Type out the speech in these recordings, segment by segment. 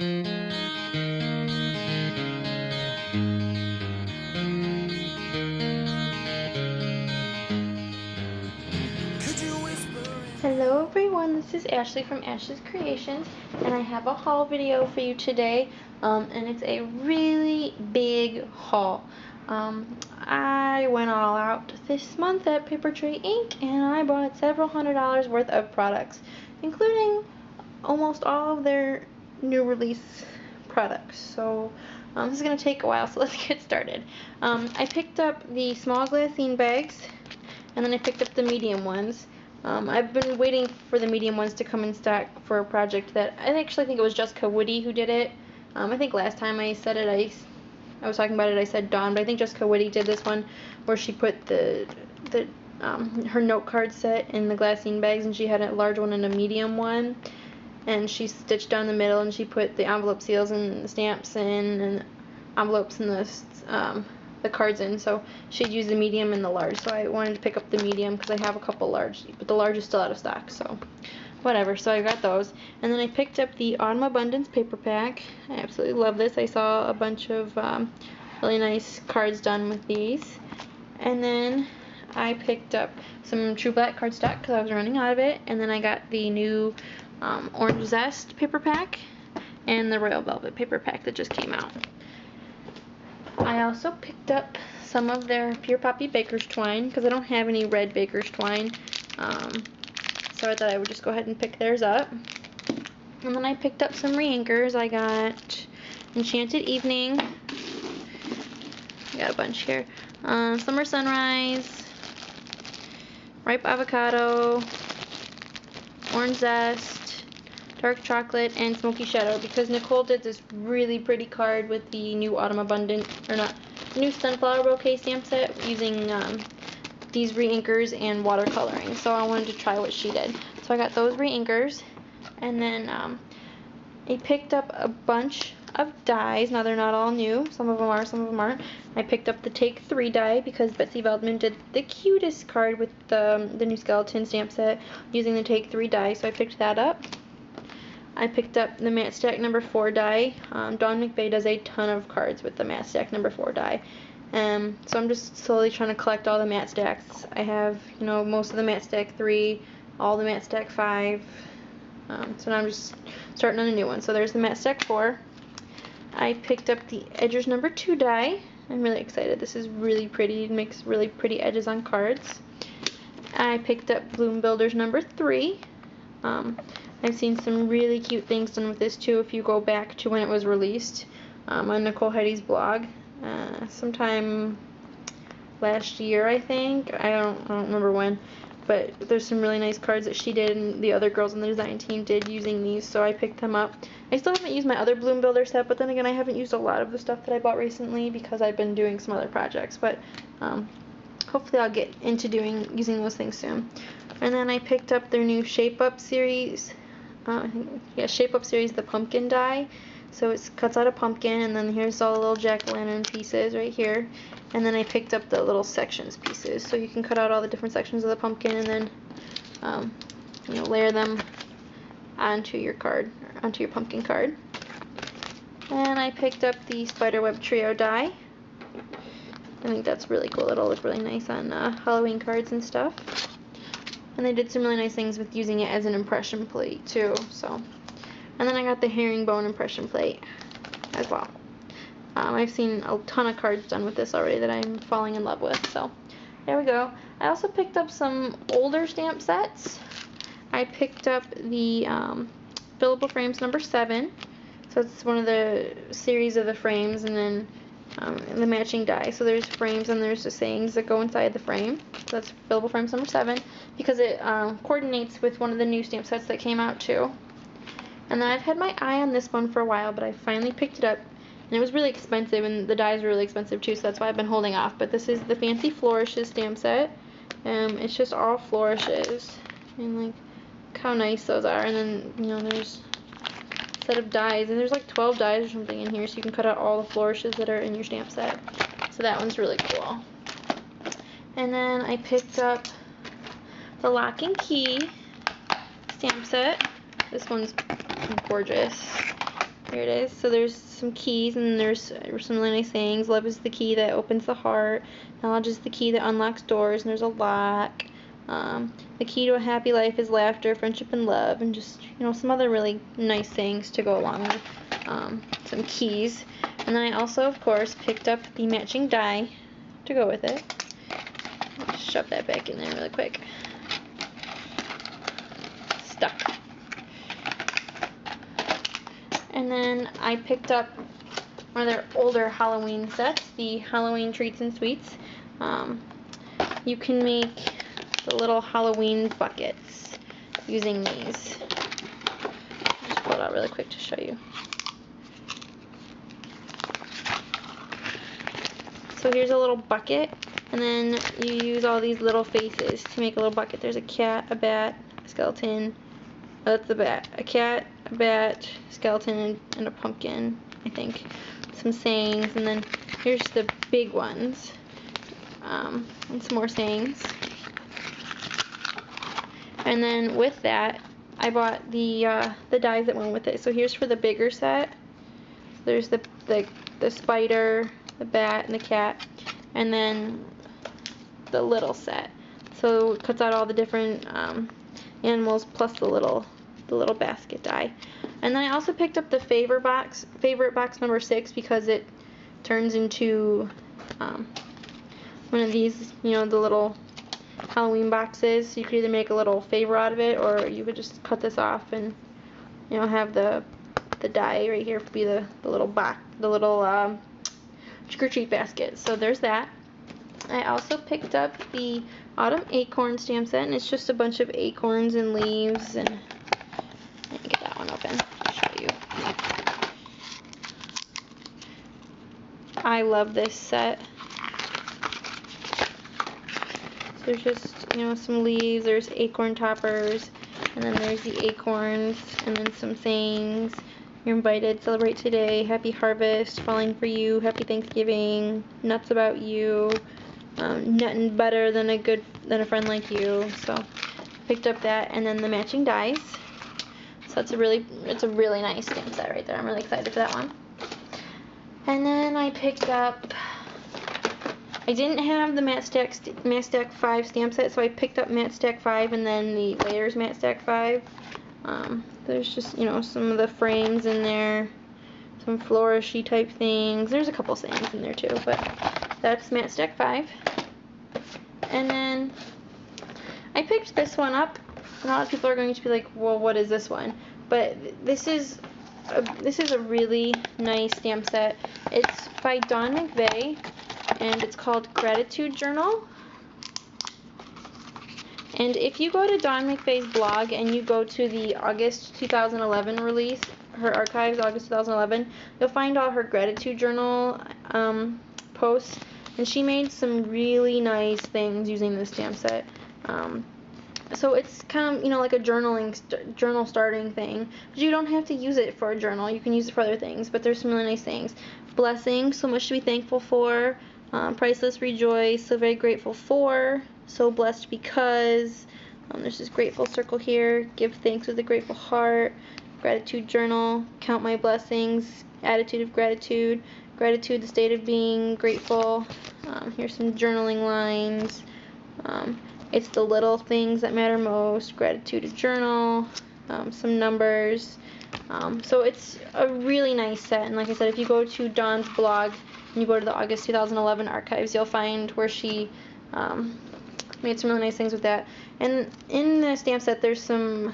Hello everyone, this is Ashley from Ashley's Creations, and I have a haul video for you today, and it's a really big haul. I went all out this month at Papertrey Inc. and I bought several $100s worth of products, including almost all of their new release products. So this is going to take a while, so let's get started. I picked up the small Glassine bags, and then I picked up the medium ones. I've been waiting for the medium ones to come in stock for a project that I actually think it was Jessica Woody who did it. I think last time I said it, I was talking about it, I said Dawn, but I think Jessica Woody did this one where she put her note card set in the Glassine bags, and she had a large one and a medium one, and she stitched down the middle, and she put the envelope seals and the stamps in, and envelopes and the cards in. So she'd use the medium and the large, so I wanted to pick up the medium because I have a couple large, but the large is still out of stock, so whatever. So I got those, and then I picked up the Autumn Abundance paper pack. I absolutely love this. I saw a bunch of really nice cards done with these, and then I picked up some True Black cardstock because I was running out of it, and then I got the new Orange Zest paper pack and the Royal Velvet paper pack that just came out. I also picked up some of their Pure Poppy Baker's Twine because I don't have any red Baker's Twine, so I thought I would just go ahead and pick theirs up. And then I picked up some re-inkers. I got Enchanted Evening, I got a bunch here, Summer Sunrise, Ripe Avocado, Orange Zest, Dark Chocolate, and Smoky Shadow, because Nicole did this really pretty card with the new Autumn Abundant, or not, new Sunflower Bouquet stamp set using these re-inkers and watercoloring, so I wanted to try what she did. So I got those re-inkers, and then I picked up a bunch of dies. Now they're not all new, some of them are, some of them aren't. I picked up the Take 3 die because Betsy Veldman did the cutest card with the new skeleton stamp set using the Take 3 die, so I picked that up. I picked up the Matte Stack number 4 die. Dawn McVeigh does a ton of cards with the Matte Stack number 4 die. So I'm just slowly trying to collect all the Matte Stacks. I have, most of the Matte Stack 3, all the Matte Stack 5. So now I'm just starting on a new one. So there's the Matte Stack 4. I picked up the Edgers number 2 die. I'm really excited. This is really pretty. It makes really pretty edges on cards. I picked up Bloom Builders number 3. I've seen some really cute things done with this too if you go back to when it was released on Nicole Heidi's blog sometime last year, I think. I don't remember when, but there's some really nice cards that she did and the other girls on the design team did using these, so I picked them up. I still haven't used my other Bloom Builder set, but then again I haven't used a lot of the stuff that I bought recently because I've been doing some other projects, but hopefully I'll get into using those things soon. And then I picked up their new Shape Up series. Shape Up series, the pumpkin die. So it cuts out a pumpkin, and then here's all the little jack-o'-lantern pieces right here. And then I picked up the little sections pieces, so you can cut out all the different sections of the pumpkin and then layer them onto your card, or onto your pumpkin card. And I picked up the Spiderweb Trio die. I think that's really cool. It'll look really nice on Halloween cards and stuff. And they did some really nice things with using it as an impression plate too. So, and then I got the herringbone impression plate as well. I've seen a ton of cards done with this already that I'm falling in love with. So there we go. I also picked up some older stamp sets. I picked up the Fillable Frames number 7. So it's one of the series of the frames, and then the matching die. So there's frames and there's the sayings that go inside the frame. So that's Fillable Frames number 7 because it coordinates with one of the new stamp sets that came out too. And then I've had my eye on this one for a while, but I finally picked it up, and it was really expensive, and the dies were really expensive too, so that's why I've been holding off. But this is the Fancy Flourishes stamp set. It's just all flourishes, and like look how nice those are. And then there's set of dies, and there's like 12 dies or something in here, so you can cut out all the flourishes that are in your stamp set. So that one's really cool. And then I picked up the Lock and Key stamp set. This one's gorgeous. Here it is. So there's some keys, and there's some really nice sayings. Love is the key that opens the heart. Knowledge is the key that unlocks doors, and there's a lock. The key to a happy life is laughter, friendship, and love, and just, you know, some other really nice things to go along with some keys. And then I also, of course, picked up the matching die to go with it. Just shove that back in there really quick. Stuck. And then I picked up one of their older Halloween sets, the Halloween Treats and Sweets. You can make the little Halloween buckets using these. I'll just pull it out really quick to show you. So here's a little bucket, and then you use all these little faces to make a little bucket. There's a cat, a bat, a skeleton. Oh, that's the bat. A cat, a bat, skeleton, and a pumpkin, I think. Some sayings, and then here's the big ones, and some more sayings. And then with that, I bought the dies that went with it. So here's for the bigger set. There's the spider, the bat, and the cat, and then the little set. So it cuts out all the different animals plus the little basket die. And then I also picked up the favorite box number 6 because it turns into one of these, you know, the little Halloween boxes. So you could either make a little favor out of it, or you could just cut this off and, you know, have the die right here be the little box, the little trick-or-treat basket. So there's that. I also picked up the Autumn Acorn stamp set, and it's just a bunch of acorns and leaves, and let me get that one open to show you. I love this set. So there's just, you know, some leaves, there's acorn toppers, and then there's the acorns, and then some sayings. You're invited, celebrate today, happy harvest, falling for you, happy Thanksgiving, nuts about you, nothing better than a friend like you. So I picked up that, and then the matching dies. So it's a really nice stamp set right there. I'm really excited for that one. And then I picked up, I didn't have the Matte Stack 5 stamp set, so I picked up Matte Stack 5 and then the Layers Matte Stack 5. There's just, you know, some of the frames in there, some flourishy type things. There's a couple sayings in there too, but that's Matte Stack 5. And then I picked this one up. A lot of people are going to be like, well, what is this one? But this is a really nice stamp set. It's by Dawn McVeigh, and it's called Gratitude Journal. And if you go to Dawn McVeigh's blog and you go to the August 2011 release, her archives, August 2011, you'll find all her Gratitude Journal posts. And she made some really nice things using this stamp set. So it's kind of, you know, like a journal starting thing. But you don't have to use it for a journal. You can use it for other things. But there's some really nice things. Blessings, so much to be thankful for. Priceless, rejoice, so very grateful for. So blessed because. There's this grateful circle here. Give thanks with a grateful heart. Gratitude journal. Count my blessings. Attitude of gratitude. Gratitude, the state of being grateful. Here's some journaling lines. It's the little things that matter most. Gratitude, a journal. Some numbers. So it's a really nice set. And like I said, if you go to Dawn's blog and you go to the August 2011 archives, you'll find where she made some really nice things with that. And in the stamp set, there's some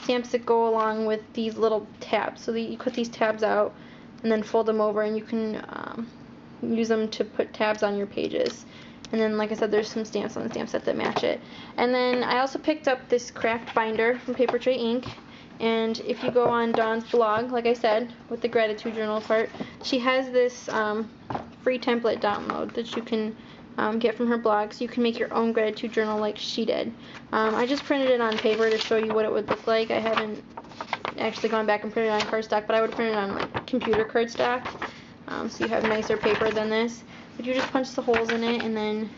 stamps that go along with these little tabs. So you cut these tabs out and then fold them over, and you can use them to put tabs on your pages. And then, like I said, there's some stamps on the stamp set that match it. And then I also picked up this craft binder from Papertrey Ink. And if you go on Dawn's blog, like I said, with the gratitude journal part, she has this free template download that you can get from her blog, so you can make your own gratitude journal like she did. I just printed it on paper to show you what it would look like. I haven't actually gone back and printed it on cardstock, but I would print it on like computer cardstock, so you have nicer paper than this. But you just punch the holes in it, and then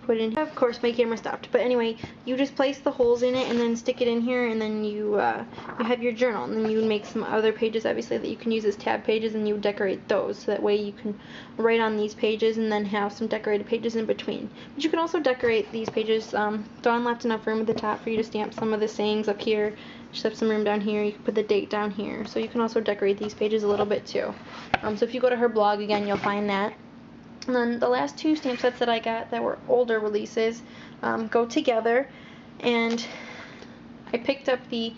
put in. Of course, my camera stopped. But anyway, you just place the holes in it and then stick it in here, and then you have your journal. And then you make some other pages, obviously, that you can use as tab pages, and you decorate those. So that way you can write on these pages and then have some decorated pages in between. But you can also decorate these pages. Dawn left enough room at the top for you to stamp some of the sayings up here. Just have some room down here. You can put the date down here. So you can also decorate these pages a little bit too. So if you go to her blog again, you'll find that. And then the last two stamp sets that I got that were older releases go together. And I picked up the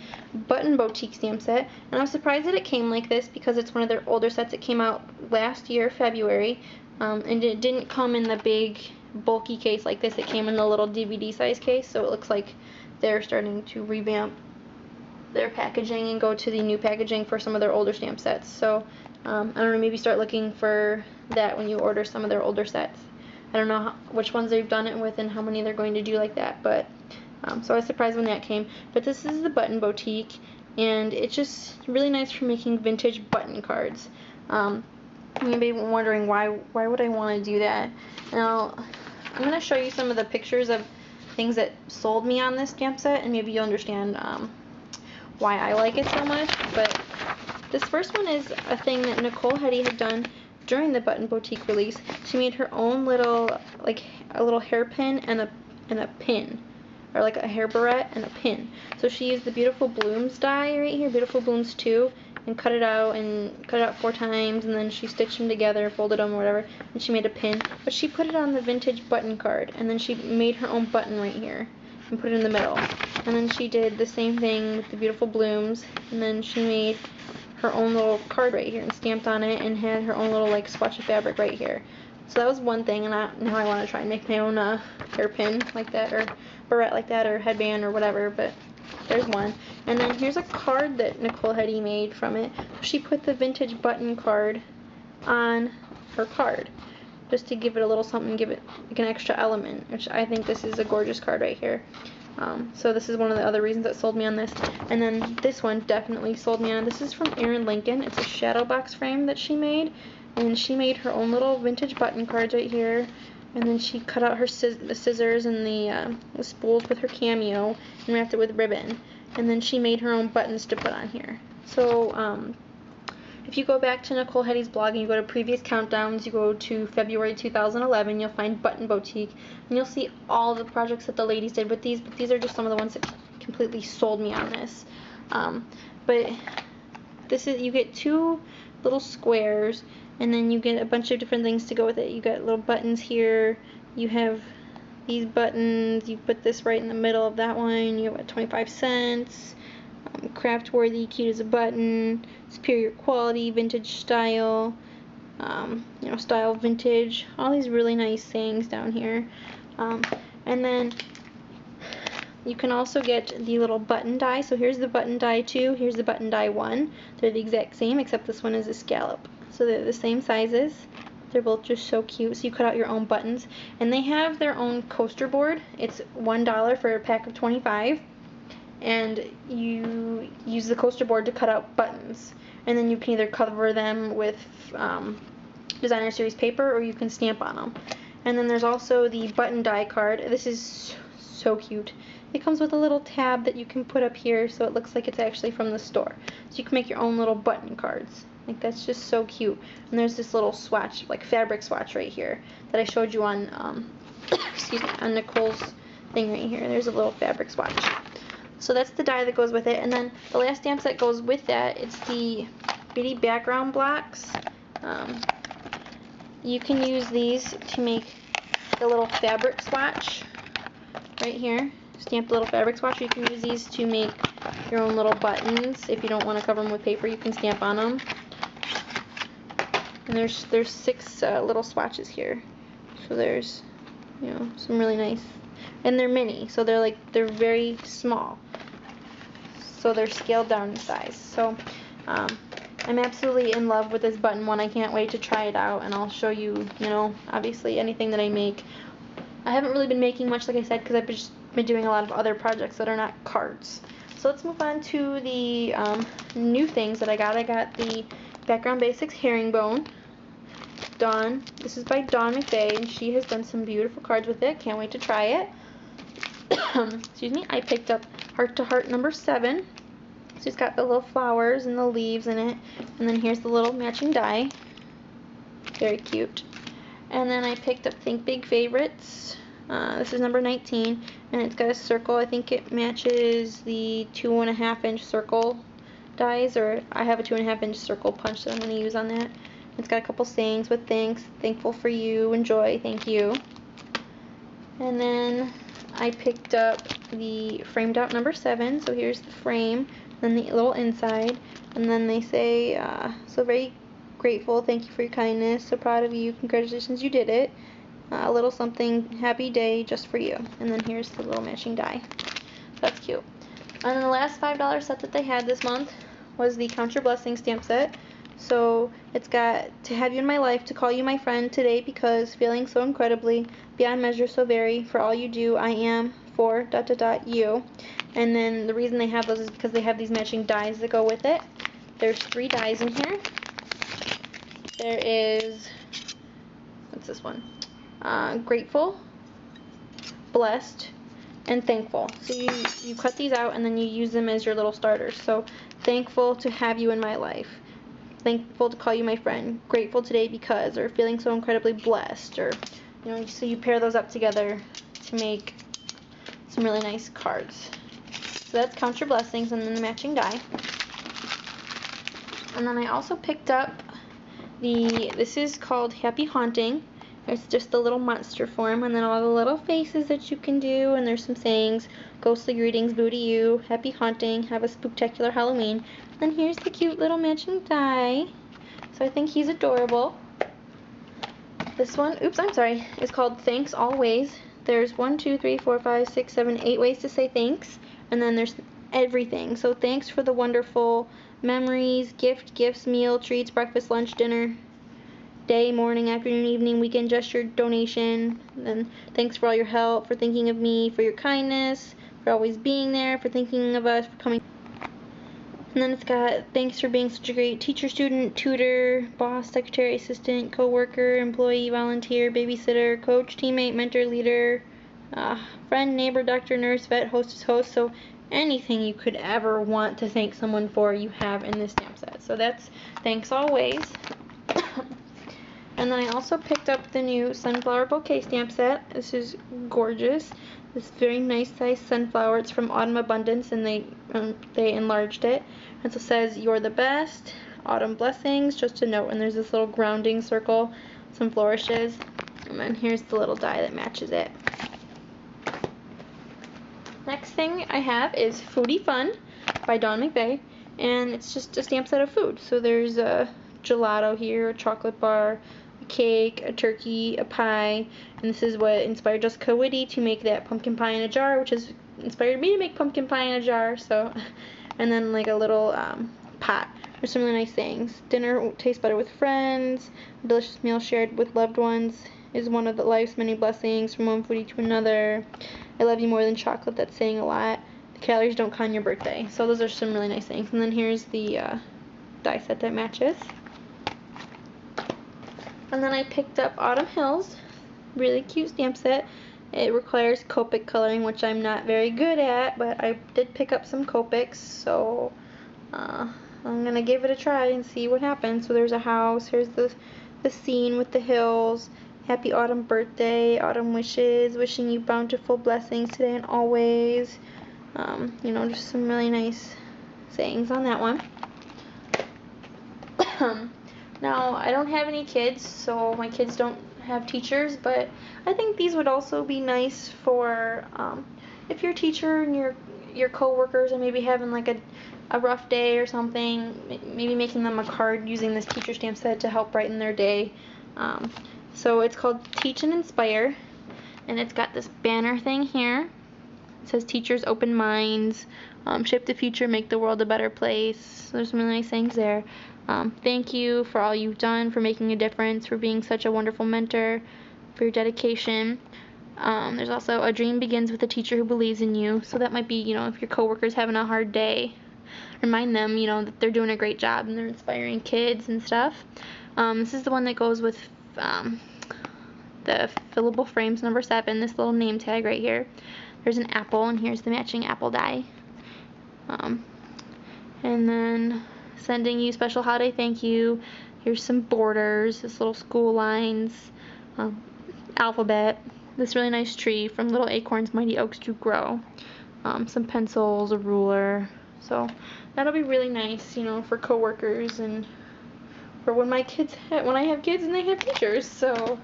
Button Boutique stamp set. And I was surprised that it came like this because it's one of their older sets. It came out last year, February. And it didn't come in the big bulky case like this. It came in the little DVD size case. So it looks like they're starting to revamp their packaging and go to the new packaging for some of their older stamp sets. So I don't know, maybe start looking for that when you order some of their older sets. I don't know which ones they've done it with and how many they're going to do like that, but so I was surprised when that came. But this is the Button Boutique, and it's just really nice for making vintage button cards. You may be wondering why would I want to do that. Now I'm going to show you some of the pictures of things that sold me on this stamp set, and maybe you'll understand why I like it so much. But this first one is a thing that Nicole Hetty had done during the Button Boutique release. She made her own little, like a little hairpin and a pin, or like a hair barrette and a pin. So she used the Beautiful Blooms die right here, Beautiful Blooms 2, and cut it out 4 times, and then she stitched them together, folded them or whatever, and she made a pin. But she put it on the vintage button card, and then she made her own button right here and put it in the middle. And then she did the same thing with the Beautiful Blooms, and then she made her own little card right here and stamped on it and had her own little like swatch of fabric right here. So that was one thing, and now I want to try and make my own hairpin like that, or barrette like that, or headband or whatever. But there's one. And then here's a card that Nicole Hetty made from it. She put the vintage button card on her card just to give it a little something, give it like an extra element, which I think this is a gorgeous card right here. So this is one of the other reasons that sold me on this. And then this one definitely sold me on. This is from Erin Lincoln. It's a shadow box frame that she made, and she made her own little vintage button cards right here. And then she cut out her the scissors and the spools with her cameo and wrapped it with ribbon. And then she made her own buttons to put on here. So if you go back to Nicole Hetty's blog and you go to previous countdowns, you go to February 2011, you'll find Button Boutique, and you'll see all the projects that the ladies did with these, but these are just some of the ones that completely sold me on this. But this is, you get 2 little squares, and then you get a bunch of different things to go with it. You got little buttons here, you have these buttons, you put this right in the middle of that one, you have 25 cents. Craft worthy, cute as a button, superior quality, vintage style, you know, style vintage, all these really nice sayings down here. And then you can also get the little button die. So here's the button die 2, here's the button die 1. They're the exact same, except this one is a scallop. So they're the same sizes. They're both just so cute. So you cut out your own buttons, and they have their own coaster board. It's $1 for a pack of 25. And you use the coaster board to cut out buttons, and then you can either cover them with designer series paper, or you can stamp on them. And then there's also the button die card. This is so cute. It comes with a little tab that you can put up here so it looks like it's actually from the store. So you can make your own little button cards. Like, that's just so cute. And there's this little swatch, like fabric swatch right here that I showed you on excuse me, on Nicole's thing right here. There's a little fabric swatch. So that's the die that goes with it. And then the last stamp set goes with that. It's the bitty background blocks. You can use these to make the little fabric swatch right here. Stamp the little fabric swatch. You can use these to make your own little buttons. If you don't want to cover them with paper, you can stamp on them. And there's 6 little swatches here. So there's, you know, some really nice. And they're mini, so they're very small. So they're scaled down in size. So I'm absolutely in love with this button one. I can't wait to try it out, and I'll show you, you know, obviously anything that I make. I haven't really been making much, like I said, because I've just been doing a lot of other projects that are not cards. So let's move on to the new things that I got. I got the Background Basics herringbone. Dawn. This is by Dawn McVeigh, and she has done some beautiful cards with it. Can't wait to try it. Excuse me. I picked up Heart to Heart number 7. So it's got the little flowers and the leaves in it. And then here's the little matching die. Very cute. And then I picked up Think Big Favorites. This is number 19. And it's got a circle. I think it matches the 2.5-inch circle dies. Or I have a 2.5-inch circle punch that I'm going to use on that. It's got a couple sayings with thanks. Thankful for you. Enjoy. Thank you. And then I picked up the framed out number 7. So here's the frame. Then the little inside, and then they say, so very grateful, thank you for your kindness, so proud of you, congratulations, you did it, a little something, happy day just for you. And then here's the little matching die. So that's cute. And then the last $5 set that they had this month was the Count Your Blessings stamp set. So it's got to have you in my life, to call you my friend today because feeling so incredibly beyond measure, so very for all you do, I am for ... you. And then the reason they have those is because they have these matching dies that go with it. There's 3 dies in here. There is, what's this one? Grateful, blessed, and thankful. So you cut these out and then you use them as your little starters. So thankful to have you in my life. Thankful to call you my friend. Grateful today because, or feeling so incredibly blessed, or so you pair those up together to make some really nice cards. So that's Count Your Blessings, and then the matching die. And then I also picked up this is called Happy Haunting. It's just the little monster form, and then all the little faces that you can do, and there's some sayings. Ghostly greetings, boo to you. Happy haunting. Have a spooktacular Halloween. And here's the cute little matching die. So I think he's adorable. This one, oops, I'm sorry, is called Thanks Always. There's 1, 2, 3, 4, 5, 6, 7, 8 ways to say thanks. And then there's everything. So thanks for the wonderful memories, gifts, meal, treats, breakfast, lunch, dinner, day, morning, afternoon, evening, weekend gesture, donation. And then thanks for all your help, for thinking of me, for your kindness, for always being there, for thinking of us, for coming. And then it's got thanks for being such a great teacher, student, tutor, boss, secretary, assistant, co-worker, employee, volunteer, babysitter, coach, teammate, mentor, leader, friend, neighbor, doctor, nurse, vet, hostess, host. So anything you could ever want to thank someone for, you have in this stamp set. So that's Thanks Always. And then I also picked up the new Sunflower Bouquet stamp set. This is gorgeous. This very nice size sunflower. It's from Autumn Abundance, and they enlarged it. And so it says, you're the best, autumn blessings, just a note. And there's this little grounding circle, some flourishes. And then here's the little die that matches it. Next thing I have is Foodie Fun by Dawn McVeigh. And it's just a stamp set of food. So there's a gelato here, a chocolate bar, a cake, a turkey, a pie, and this is what inspired Jessica Whitty to make that pumpkin pie in a jar, which has inspired me to make pumpkin pie in a jar. So, and then like a little pot. There's some really nice things. Dinner tastes better with friends. A delicious meal shared with loved ones is one of the life's many blessings from one foodie to another. I love you more than chocolate. That's saying a lot. The calories don't count on your birthday. So those are some really nice things. And then here's the die set that matches. And then I picked up Autumn Hills, really cute stamp set. It requires Copic coloring, which I'm not very good at, but I did pick up some Copics, so I'm going to give it a try and see what happens. So there's a house, here's the scene with the hills, happy autumn birthday, autumn wishes, wishing you bountiful blessings today and always. Just some really nice sayings on that one. Now, I don't have any kids, so my kids don't have teachers, but I think these would also be nice for if your teacher and your co-workers are maybe having like a rough day or something, maybe making them a card using this teacher stamp set to help brighten their day. So it's called Teach and Inspire, and it's got this banner thing here. It says Teachers Open Minds, Shape the Future, Make the World a Better Place. So there's some really nice things there. Thank you for all you've done, for making a difference, for being such a wonderful mentor, for your dedication. There's also a dream begins with a teacher who believes in you. So that might be, if your coworker's having a hard day, remind them, you know, that they're doing a great job and they're inspiring kids and stuff. This is the one that goes with the fillable frames number 7, this little name tag right here. There's an apple, and here's the matching apple die. And then sending you special holiday thank you. Here's some borders, this little school lines, alphabet, this really nice tree from Little Acorns, Mighty Oaks to Grow, some pencils, a ruler. So that'll be really nice, you know, for coworkers and for when I have kids and they have teachers. So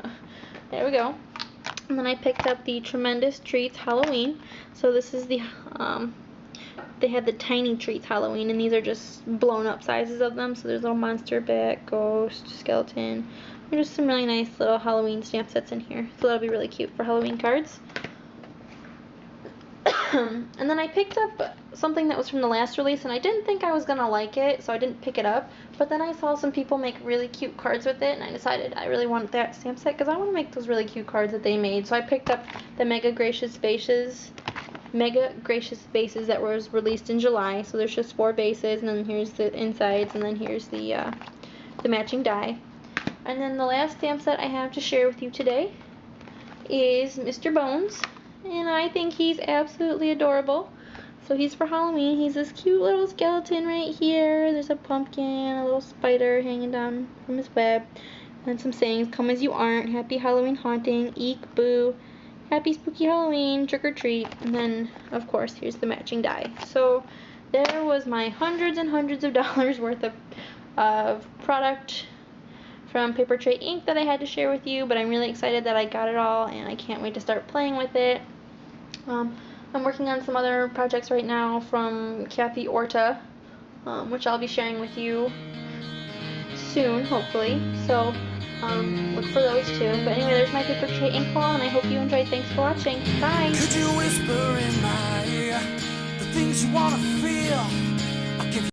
there we go. And then I picked up the Tremendous Treats Halloween. So this is the they had the Tiny Treats Halloween, and these are just blown up sizes of them. So there's a little monster, bat, ghost, skeleton. There's just some really nice little Halloween stamp sets in here. So that'll be really cute for Halloween cards. And then I picked up something that was from the last release, and I didn't think I was going to like it, so I didn't pick it up. But then I saw some people make really cute cards with it, and I decided I really want that stamp set because I want to make those really cute cards that they made. So I picked up the Mega Gracious Bases that was released in July. So there's just 4 bases, and then here's the insides, and then here's the matching die. And then the last stamp set I have to share with you today is Mr. Bones, and I think he's absolutely adorable. So he's for Halloween. He's this cute little skeleton right here. There's a pumpkin, a little spider hanging down from his web, and some sayings: come as you aren't, happy Halloween haunting, eek, boo, happy spooky Halloween, trick or treat. And then of course here's the matching die. So there was my hundreds and hundreds of dollars worth of product from Papertrey Inc. that I had to share with you, but I'm really excited that I got it all, and I can't wait to start playing with it. I'm working on some other projects right now from Kathy Orta, which I'll be sharing with you soon, hopefully. So look for those too. But anyway, there's my Papertrey Inc. haul, and I hope you enjoyed. Thanks for watching. Bye. Could you whisper in my ear the things you wanna feel?